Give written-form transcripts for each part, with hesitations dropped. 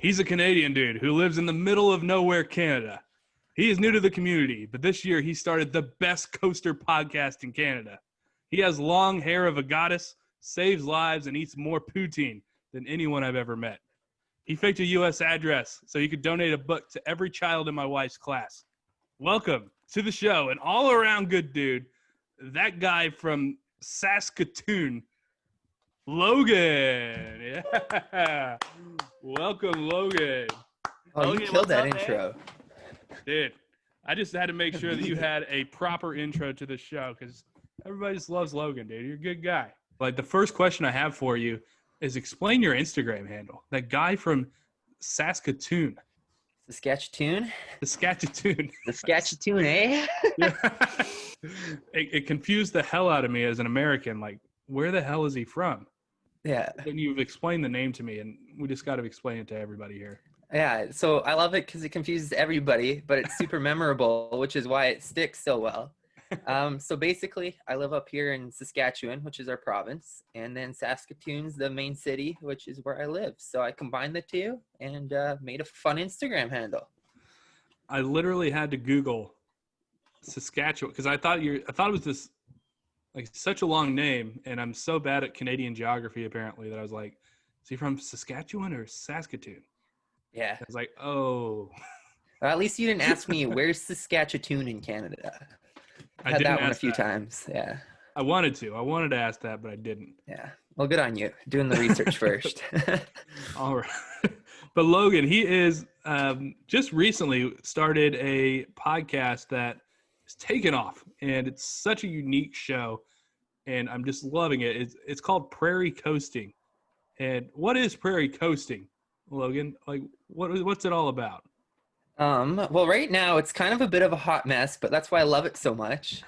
He's a Canadian dude who lives in the middle of nowhere, Canada. He is new to the community, but this year he started the best coaster podcast in Canada. He has long hair of a goddess, saves lives, and eats more poutine than anyone I've ever met. He faked a U.S. address so he could donate a book to every child in my wife's class. Welcome to the show, an all-around good dude, that guy from Saskatoon, Logan. Yeah. Welcome, Logan. Oh, Logan, you killed that what's up, intro. Dude, I just had to make sure that you had a proper intro to the show because everybody just loves Logan, dude. You're a good guy. Like, the first question I have for you is explain your Instagram handle. That guy from Saskatoon. Saskatchewan? Saskatoon. Saskatchewan, eh? Yeah. It confused the hell out of me as an American. Like, where the hell is he from? Yeah. Then you've explained the name to me, and we just got to explain it to everybody here. Yeah, so I love it because it confuses everybody, but it's super memorable, which is why it sticks so well. So basically, I live up here in Saskatchewan, which is our province, and then Saskatoon's the main city, which is where I live. So I combined the two and made a fun Instagram handle. I literally had to Google Saskatchewan because I thought it was this like such a long name, and I'm so bad at Canadian geography apparently that I was like, is he from Saskatchewan or Saskatoon? Yeah. I was like, oh. Well, at least you didn't ask me where's Saskatchewan in Canada. I had didn't that one a ask few that. times. Yeah. I wanted to ask that, but I didn't. Yeah. Well, good on you doing the research first. All right. But Logan, he is just recently started a podcast that is taken off, and it's such a unique show, and I'm just loving it. It's called Prairie Coasting. And what is Prairie Coasting, Logan? Like, what's it all about? Well, right now it's kind of a bit of a hot mess, but that's why I love it so much.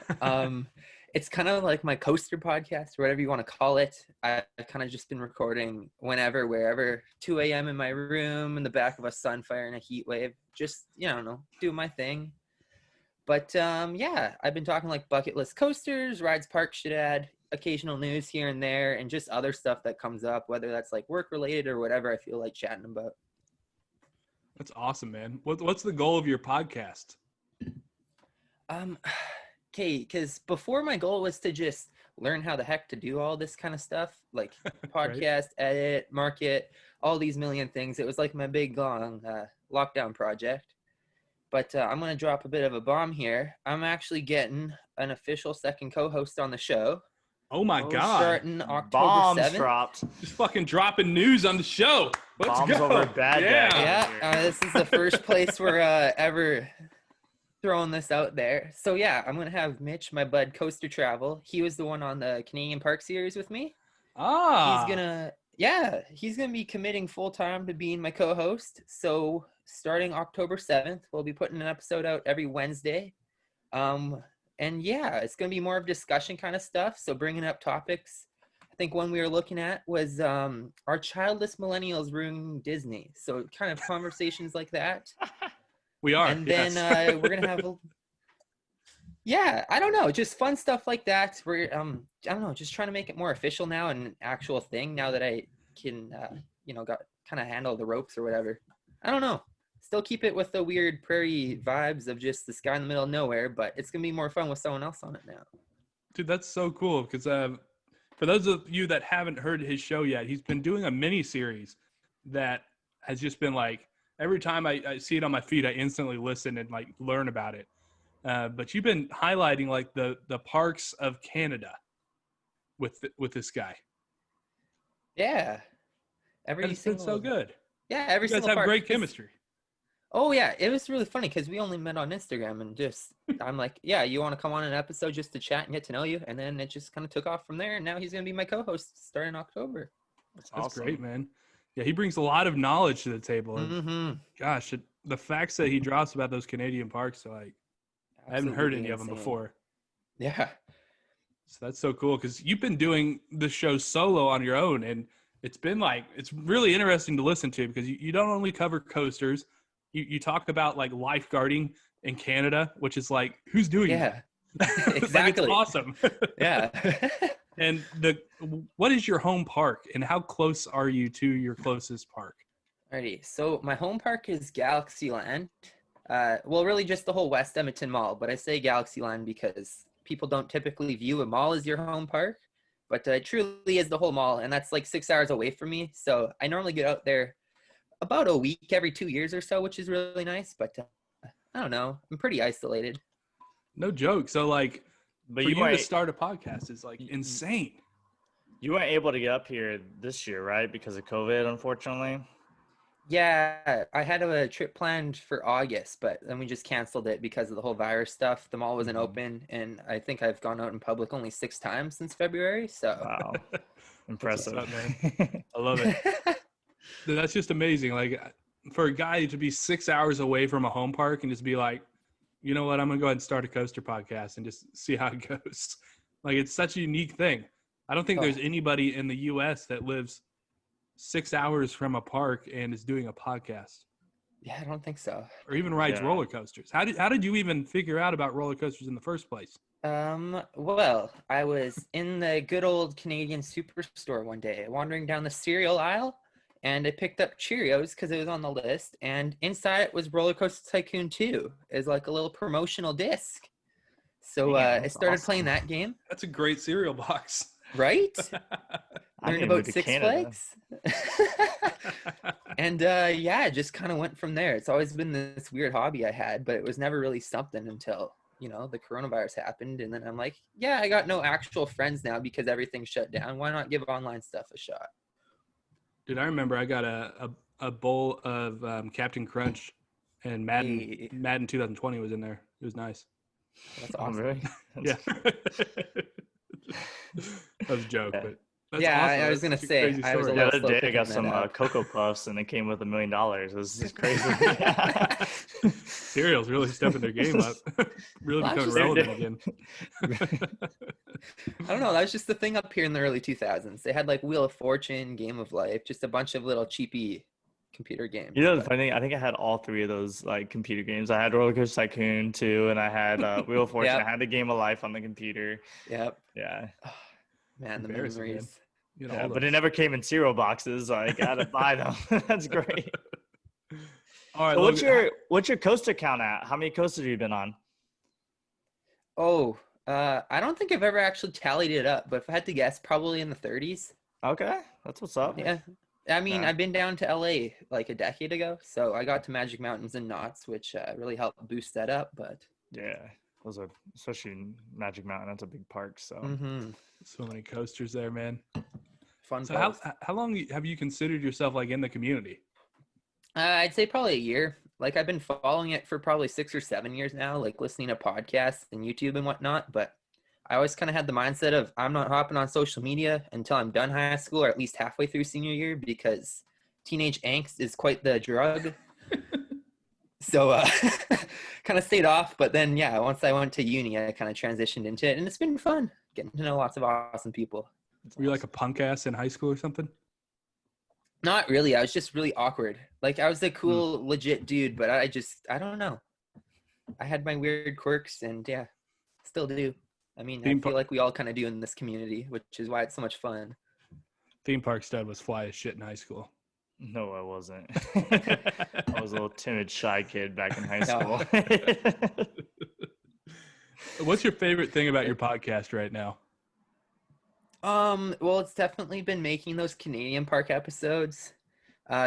It's kind of like my coaster podcast, or whatever you want to call it. I've kind of just been recording whenever, wherever, 2 a.m. in my room, in the back of a sunfire in a heat wave, just, do my thing. But yeah, I've been talking like bucket list coasters, rides parks should add, occasional news here and there, and just other stuff that comes up, whether that's like work related or whatever I feel like chatting about. That's awesome, man. What's the goal of your podcast? Okay, because before my goal was to just learn how the heck to do all this kind of stuff, like podcast, Right. edit, market, all these million things. It was like my big, long lockdown project. But I'm going to drop a bit of a bomb here. I'm actually getting an official second co-host on the show. Oh, my God. Starting October Bombs 7th. dropped. Just fucking dropping news on the show. Let's Bombs go. over bad Yeah. guys. Yeah, this is the first place we're ever throwing this out there. So yeah, I'm going to have Mitch, my bud, Coaster Travel. He was the one on the Canadian Park series with me. Ah. He's going to be committing full time to being my co-host. So starting October 7th, we'll be putting an episode out every Wednesday. And yeah, it's going to be more of discussion kind of stuff. So bringing up topics. I think one we were looking at was our childless millennials ruining Disney. So kind of conversations like that. We are. And then yes. we're going to have I don't know, just fun stuff like that. We're I don't know, just trying to make it more official now and an actual thing now that I can got kind of handle the ropes or whatever. I don't know. Still keep it with the weird prairie vibes of just the sky in the middle of nowhere, but it's going to be more fun with someone else on it now. Dude, that's so cool because for those of you that haven't heard his show yet, he's been doing a mini series that has just been like, every time I see it on my feed, I instantly listen and like learn about it. But you've been highlighting like the parks of Canada with this guy. Yeah. It's been so good. Yeah, every You guys single have park. great chemistry. Oh yeah, it was really funny because we only met on Instagram and just I'm like, yeah, you want to come on an episode just to chat and get to know you, and then it just kind of took off from there. And now he's gonna be my co-host starting October. That's awesome. Great, man. Yeah, he brings a lot of knowledge to the table. And Mm-hmm. gosh, the facts that he drops about those Canadian parks are like, I haven't heard any of them before. Yeah. So that's so cool because you've been doing the show solo on your own, and it's really interesting to listen to because you don't only cover coasters. You talk about like lifeguarding in Canada, which is like, who's doing that? Exactly. It's awesome. Yeah. And what is your home park and how close are you to your closest park? Alrighty. So my home park is Galaxyland. Well, really just the whole West Edmonton Mall, but I say Galaxyland because people don't typically view a mall as your home park, but it truly is the whole mall, and that's like 6 hours away from me. So I normally get out there about a week every 2 years or so, which is really nice, but I don't know. I'm pretty isolated. No joke. So like, But for you you might to start a podcast is like insane. you weren't able to get up here this year, right? Because of COVID, unfortunately. Yeah, I had a trip planned for August, but then we just canceled it because of the whole virus stuff. The mall wasn't open, and I think I've gone out in public only 6 times since February. So, Wow, What's impressive, up, man? I love it. Dude, that's just amazing. Like for a guy to be 6 hours away from a home park and just be like, you know what, I'm gonna go ahead and start a coaster podcast and just see how it goes. Like it's such a unique thing. I don't think there's anybody in the US that lives 6 hours from a park and is doing a podcast yeah, I don't think so. or even rides Yeah. roller coasters. How did you even figure out about roller coasters in the first place? Well, I was in the good old Canadian superstore one day, wandering down the cereal aisle, and I picked up Cheerios because it was on the list, and inside it was Roller Coaster Tycoon 2 as like a little promotional disc. So Damn, I that's started awesome. playing that game, That's a great cereal box. right? I Learned need to move about to Six Canada. Flags. And yeah, it just kind of went from there. It's always been this weird hobby I had, but it was never really something until, the coronavirus happened. And then I'm like, yeah, I got no actual friends now because everything's shut down. Why not give online stuff a shot? Dude, I remember I got a bowl of Captain Crunch and Madden Hey. Madden 2020 was in there. It was nice. That's Oh, awesome. really? Yeah. That was a joke, Yeah. but that's Yeah, awesome. I was That's gonna such a say, crazy I was a story. The little other slow day, I picking got that some up. Cocoa Puffs, and it came with $1 million. It was just crazy. Cereal's really stepping their game up. Really Well, becoming actually- relevant again. I don't know. That was just the thing up here in the early 2000s. They had like Wheel of Fortune, Game of Life, just a bunch of little cheapy computer games. You know, the but- funny thing, I think I had all three of those like computer games. I had Roller Coaster Tycoon 2, and I had Wheel of Fortune. Yep. I had the Game of Life on the computer. Yep. Yeah, Man, the Embarrassing, man. memories. You know, yeah, all but those. it never came in cereal boxes. So I gotta buy them. That's great. All right, So Logan, what's your coaster count at? How many coasters have you been on? Oh, I don't think I've ever actually tallied it up, but if I had to guess, probably in the 30s. Okay, that's what's up. Yeah. I mean, Yeah. I've been down to LA like a decade ago, so I got to Magic Mountains and Knott's, which really helped boost that up. But Yeah, those are especially in Magic Mountain. That's a big park. So so many coasters there, man. fun. So parks. how long have you considered yourself like in the community? I'd say probably a year. Like I've been following it for probably 6 or 7 years now, like listening to podcasts and YouTube and whatnot. But I always kind of had the mindset of I'm not hopping on social media until I'm done high school or at least halfway through senior year because teenage angst is quite the drug. So kind of stayed off. But then, yeah, once I went to uni, I kind of transitioned into it. And it's been fun getting to know lots of awesome people. Were you like a punk ass in high school or something? Not really. I was just really awkward. Like I was a cool, legit dude, but I don't know. I had my weird quirks and yeah, still do. I mean, Theme I feel park- like we all kind of do in this community, which is why it's so much fun. Theme park stud was fly as shit in high school. no, I wasn't. I was a little timid, shy kid back in high school. What's your favorite thing about your podcast right now? Well, it's definitely been making those Canadian park episodes.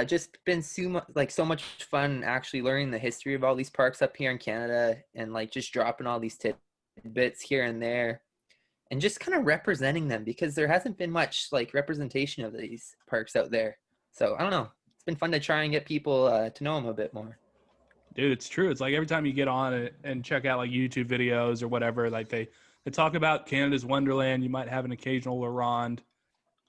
Just been so much fun actually learning the history of all these parks up here in Canada and like just dropping all these tidbits here and there and just kind of representing them because there hasn't been much like representation of these parks out there. So I don't know. It's been fun to try and get people to know them a bit more. Dude, it's true. It's like every time you get on it and check out like YouTube videos or whatever, like they talk about Canada's Wonderland. You might have an occasional LaRonde.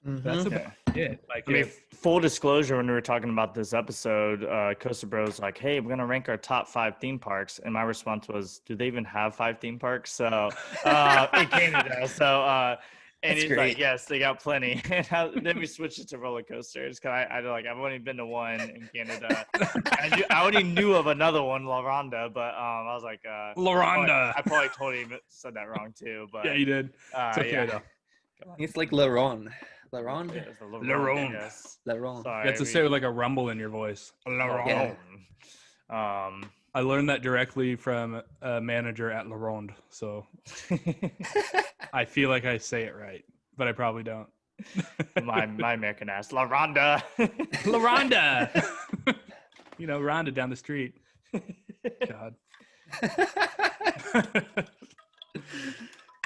That's about it. Like, I mean, if- full disclosure, when we were talking about this episode, Costa Bros like, "Hey, we're gonna rank our top 5 theme parks," and my response was, "Do they even have 5 theme parks?" So in Canada, so and That's he's like, great. "Yes, they got plenty." And then we switched it to roller coasters because I've only been to one in Canada. I already knew of another one, La Ronda, but I was like, LaRonda. I probably totally said that wrong too. But Yeah, you did. It's okay yeah. though. It's like LaRon. La Ronde. It's the La Ronde. Yes. La Ronde. Sorry. You have to say it with like a rumble in your voice. La Ronde. Yeah. I learned that directly from a manager at La Ronde, so I feel like I say it right, but I probably don't. my American ass. La Ronda. La Ronda. You know, Rhonda down the street. God.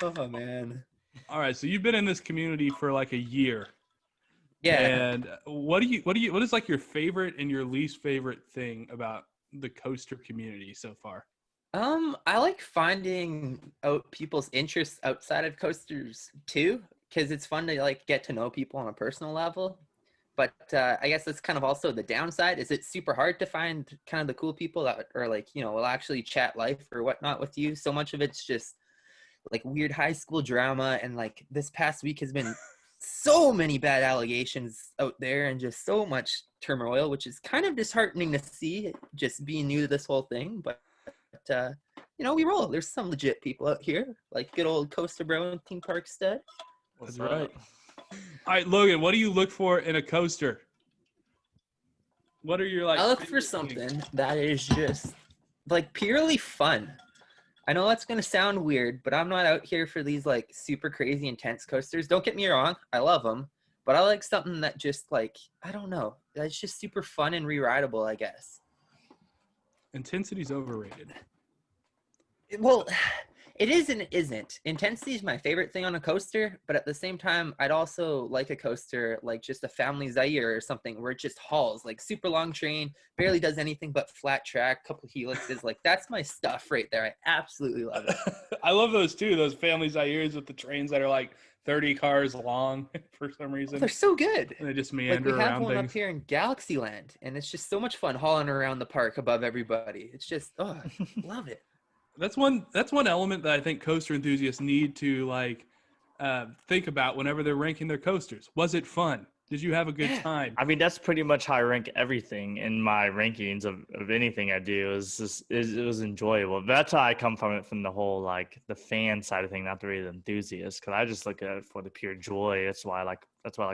Oh man. All right, so you've been in this community for like a year. Yeah. And what is like your favorite and your least favorite thing about the coaster community so far? I like finding out people's interests outside of coasters too, because it's fun to like get to know people on a personal level. But I guess that's kind of also the downside. Is it's super hard to find kind of the cool people that are like, you know, will actually chat life or whatnot with you. So much of it's just like weird high school drama, and like this past week has been so many bad allegations out there and just so much turmoil, which is kind of disheartening to see, just being new to this whole thing. But you know, we roll. There's some legit people out here, like good old Coaster Bro and Theme Park Stud. That's right. All right, Logan, what do you look for in a coaster? What are your like? I look for something that is just like purely fun. I know that's going to sound weird, but I'm not out here for these like super crazy intense coasters. Don't get me wrong. I love them, but I like something that just like, I don't know. That's just super fun and re-rideable, I guess. Intensity's overrated. Well, it is and it isn't. Intensity is my favorite thing on a coaster, but at the same time, I'd also like a coaster like just a Family Zaire or something where it just hauls, like super long train, barely does anything but flat track, couple helixes. Like that's my stuff right there. I absolutely love it. I love those too. Those Family Zaires with the trains that are like 30 cars long for some reason. They're so good. And they just Like meander we have around one things. up here in Galaxyland, and it's just so much fun hauling around the park above everybody. It's just, oh, love it. That's one element that I think coaster enthusiasts need to like think about whenever they're ranking their coasters. Was it fun? Did you have a good time? I mean, that's pretty much how I rank everything in my rankings of anything I do. It was enjoyable. That's how I come from it, from the whole like the fan side of thing, not the really enthusiast. Because I just look at it for the pure joy. That's what I like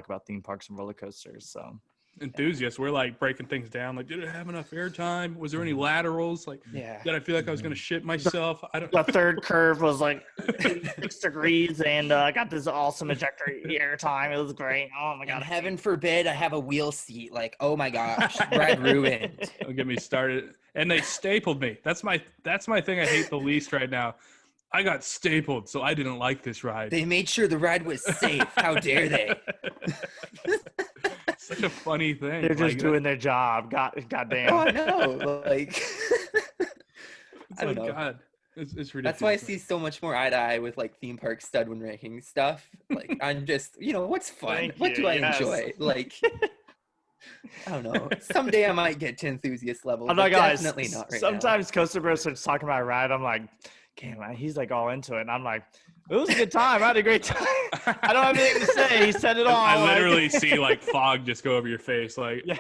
about theme parks and roller coasters. So Enthusiasts, we're like breaking things down. Like, did it have enough airtime? Was there any laterals? Like, Yeah. did I feel like I was gonna shit myself? I don't. the third curve was like 6 degrees, and I got this awesome ejector air time. It was great. Oh my god! And heaven forbid I have a wheel seat. Like, oh my gosh, ride ruined. Don't get me started. And they stapled me. That's my thing I hate the least right now. I got stapled, so I didn't like this ride. They made sure the ride was safe. How dare they? Such a funny thing. They're just doing their job. Goddamn. Oh, I know. Like, I don't know. God, it's ridiculous. That's why I see so much more eye to eye with like theme park stud when ranking stuff. Like, I'm just, you know, what's fun? Thank What you, do I yes. enjoy? Like, I don't know. Someday I might get to enthusiast level. I'm but like, guys, definitely not right sometimes Coaster Bro starts talking about a ride. I'm like, damn, man, he's like all into it. And I'm like, it was a good time. I had a great time. I don't have anything to say. He said it all. I like- literally see like fog just go over your face. Like, Yeah.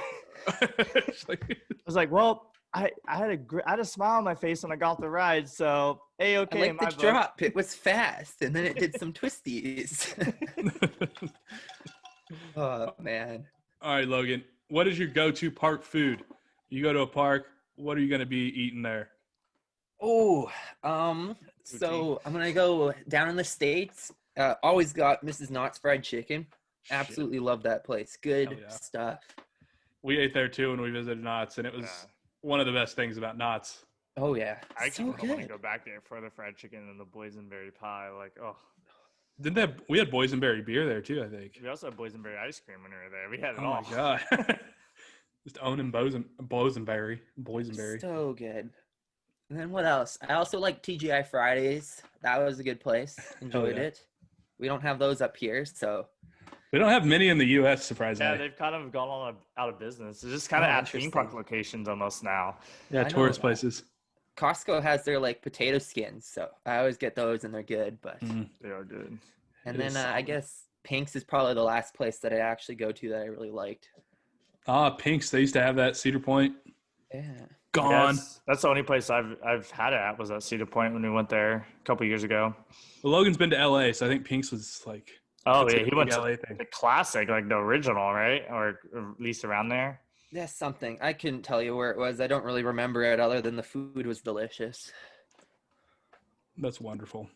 It's like- I was like, well, I had a smile on my face when I got the ride. So, now. A-okay. I like the drop. It was fast, and then it did some twisties. Oh man. All right, Logan. What is your go-to park food? You go to a park. What are you going to be eating there? Oh, so I'm gonna go down in the States. Always got Mrs. Knott's fried chicken. Absolutely love that place. Good Hell yeah. stuff. We ate there too when we visited Knott's, and it was one of the best things about Knott's. Oh yeah, I so actually want to good. go back there for the fried chicken and the boysenberry pie. Like, oh, Didn't that we had boysenberry beer there too? I think. we also had boysenberry ice cream when we were there. We had it Oh all. my god! Just owning boysenberry. So good. And then what else? I also like TGI Fridays. That was a good place. Enjoyed yeah. it. We don't have those up here, so We don't have many in the U.S. Yeah, Surprisingly. they've kind of gone on out of business. It's just kind of Oh, at theme park interesting. locations almost now. Yeah, I know tourist that. places. Costco has their like potato skins, so I always get those and they're good. But Mm. They are good. and It then is I solid. guess Pink's is probably the last place that I actually go to that I really liked. Pink's. They used to have that Cedar Point. Yeah. Gone. That's the only place I've had it at was at Cedar Point when we went there a couple years ago. Well, Logan's been to L.A., so I think Pink's was like Oh It's yeah, a he big went to LA thing. the classic, like the original, right? Or at least around there. That's something. I couldn't tell you where it was. I don't really remember it other than the food was delicious. That's wonderful.